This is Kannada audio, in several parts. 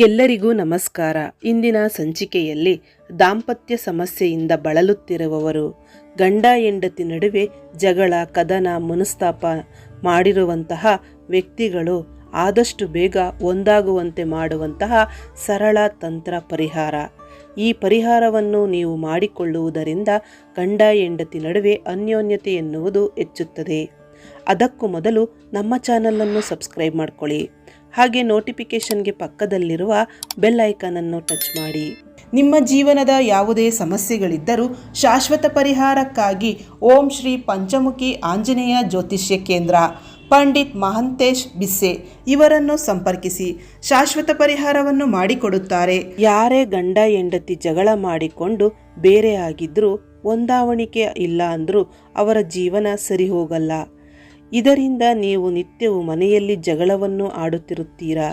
ಎಲ್ಲರಿಗೂ ನಮಸ್ಕಾರ. ಇಂದಿನ ಸಂಚಿಕೆಯಲ್ಲಿ ದಾಂಪತ್ಯ ಸಮಸ್ಯೆಯಿಂದ ಬಳಲುತ್ತಿರುವವರು, ಗಂಡ ಹೆಂಡತಿ ನಡುವೆ ಜಗಳ, ಕದನ, ಮನಸ್ತಾಪ ಮಾಡಿರುವಂತಹ ವ್ಯಕ್ತಿಗಳು ಆದಷ್ಟು ಬೇಗ ಒಂದಾಗುವಂತೆ ಮಾಡುವಂತಹ ಸರಳ ತಂತ್ರ ಪರಿಹಾರ. ಈ ಪರಿಹಾರವನ್ನು ನೀವು ಮಾಡಿಕೊಳ್ಳುವುದರಿಂದ ಗಂಡ ಹೆಂಡತಿ ನಡುವೆ ಅನ್ಯೋನ್ಯತೆ ಎನ್ನುವುದು ಹೆಚ್ಚುತ್ತದೆ. ಅದಕ್ಕೂ ಮೊದಲು ನಮ್ಮ ಚಾನಲನ್ನು ಸಬ್ಸ್ಕ್ರೈಬ್ ಮಾಡ್ಕೊಳ್ಳಿ. ಹಾಗೆ ನೋಟಿಫಿಕೇಷನ್ಗೆ ಪಕ್ಕದಲ್ಲಿರುವ ಬೆಲ್ ಐಕಾನನ್ನು ಟಚ್ ಮಾಡಿ. ನಿಮ್ಮ ಜೀವನದ ಯಾವುದೇ ಸಮಸ್ಯೆಗಳಿದ್ದರೂ ಶಾಶ್ವತ ಪರಿಹಾರಕ್ಕಾಗಿ ಓಂ ಶ್ರೀ ಪಂಚಮುಖಿ ಆಂಜನೇಯ ಜ್ಯೋತಿಷ್ಯ ಕೇಂದ್ರ, ಪಂಡಿತ್ ಮಹಂತೇಶ್ ಬಿಸ್ಸೆ ಇವರನ್ನು ಸಂಪರ್ಕಿಸಿ ಶಾಶ್ವತ ಪರಿಹಾರವನ್ನು ಮಾಡಿಕೊಡುತ್ತಾರೆ. ಯಾರೇ ಗಂಡ ಹೆಂಡತಿ ಜಗಳ ಮಾಡಿಕೊಂಡು ಬೇರೆ ಆಗಿದ್ರೂ, ಹೊಂದಾವಣಿಕೆ ಇಲ್ಲ ಅಂದರೂ ಅವರ ಜೀವನ ಸರಿ ಹೋಗಲ್ಲ. ಇದರಿಂದ ನೀವು ನಿತ್ಯವೂ ಮನೆಯಲ್ಲಿ ಜಗಳವನ್ನು ಆಡುತ್ತಿರುತ್ತೀರಾ?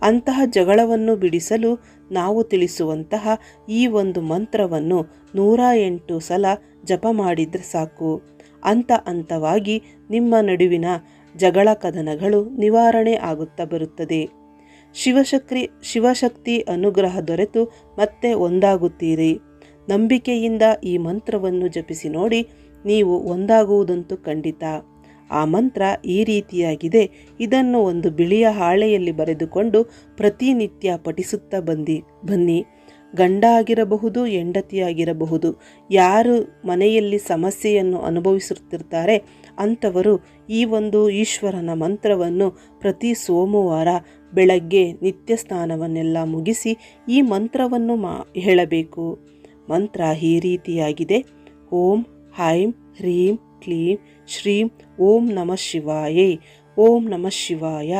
ಅಂತಹ ಜಗಳವನ್ನು ಬಿಡಿಸಲು ನಾವು ತಿಳಿಸುವಂತಹ ಈ ಒಂದು ಮಂತ್ರವನ್ನು 108 ಸಲ ಜಪ ಮಾಡಿದರೆ ಸಾಕು. ಹಂತವಾಗಿ ನಿಮ್ಮ ನಡುವಿನ ಜಗಳ ಕದನಗಳು ನಿವಾರಣೆ ಆಗುತ್ತಾ ಬರುತ್ತದೆ. ಶಿವಶಕ್ತಿ ಅನುಗ್ರಹ ದೊರೆತು ಮತ್ತೆ ಒಂದಾಗುತ್ತೀರಿ. ನಂಬಿಕೆಯಿಂದ ಈ ಮಂತ್ರವನ್ನು ಜಪಿಸಿ ನೋಡಿ, ನೀವು ಒಂದಾಗುವುದಂತೂ ಖಂಡಿತ. ಆ ಮಂತ್ರ ಈ ರೀತಿಯಾಗಿದೆ. ಇದನ್ನು ಒಂದು ಬಿಳಿಯ ಹಾಳೆಯಲ್ಲಿ ಬರೆದುಕೊಂಡು ಪ್ರತಿನಿತ್ಯ ಪಠಿಸುತ್ತಾ ಬನ್ನಿ. ಗಂಡ ಆಗಿರಬಹುದು, ಹೆಂಡತಿಯಾಗಿರಬಹುದು, ಯಾರು ಮನೆಯಲ್ಲಿ ಸಮಸ್ಯೆಯನ್ನು ಅನುಭವಿಸುತ್ತಿರ್ತಾರೆ ಅಂಥವರು ಈ ಒಂದು ಈಶ್ವರನ ಮಂತ್ರವನ್ನು ಪ್ರತಿ ಸೋಮವಾರ ಬೆಳಗ್ಗೆ ನಿತ್ಯ ಸ್ನಾನವನ್ನೆಲ್ಲ ಮುಗಿಸಿ ಈ ಮಂತ್ರವನ್ನು ಹೇಳಬೇಕು. ಮಂತ್ರ ಈ ರೀತಿಯಾಗಿದೆ: ಓಂ ಐಂ ಹ್ರೀಂ ಕ್ಲೀಂ ಶ್ರೀಂ ಓಂ ನಮಃ ಶಿವಾಯೇ, ಓಂ ನಮಃ ಶಿವಾಯ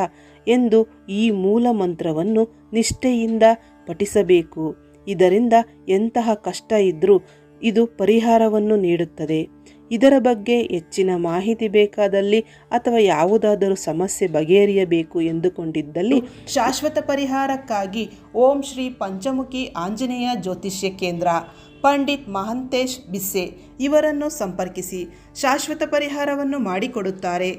ಎಂದು ಈ ಮೂಲ ಮಂತ್ರವನ್ನು ನಿಷ್ಠೆಯಿಂದ ಪಠಿಸಬೇಕು. ಇದರಿಂದ ಎಂತಹ ಕಷ್ಟ ಇದ್ದರೂ ಇದು ಪರಿಹಾರವನ್ನು ನೀಡುತ್ತದೆ. ಇದರ ಬಗ್ಗೆ ಹೆಚ್ಚಿನ ಮಾಹಿತಿ ಬೇಕಾದಲ್ಲಿ ಅಥವಾ ಯಾವುದಾದರೂ ಸಮಸ್ಯೆ ಬಗೆಹರಿಯಬೇಕು ಎಂದುಕೊಂಡಿದ್ದಲ್ಲಿ ಶಾಶ್ವತ ಪರಿಹಾರಕ್ಕಾಗಿ ಓಂ ಶ್ರೀ ಪಂಚಮುಖಿ ಆಂಜನೇಯ ಜ್ಯೋತಿಷ್ಯ ಕೇಂದ್ರ, ಪಂಡಿತ್ ಮಹಂತೇಶ್ ಬಿಸ್ಸೆ ಇವರನ್ನು ಸಂಪರ್ಕಿಸಿ ಶಾಶ್ವತ ಪರಿಹಾರವನ್ನು ಮಾಡಿಕೊಡುತ್ತಾರೆ.